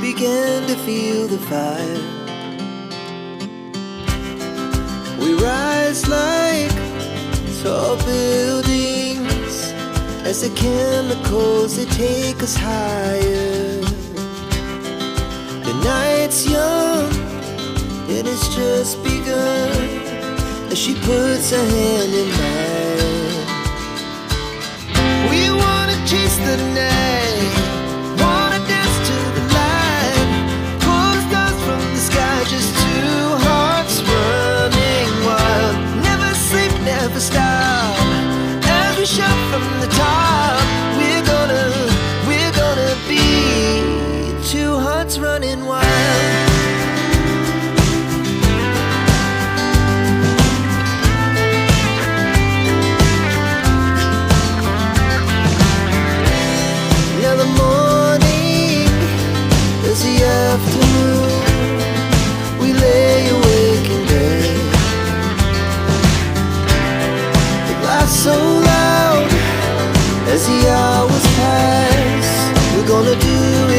began to feel the fire. We rise like tall buildings as the chemicals, they take us higher. The night's young and it's just begun as she puts her hand in mine. We wanna chase the night, wanna dance to the light, pull the stars from the sky, just two hearts running wild. Never sleep, never stop, as we shout from the top. We're gonna be two hearts running wild. Now the morning is the afternoon. We lay awake in bed. The laughs so loud as the hours pass. We're gonna do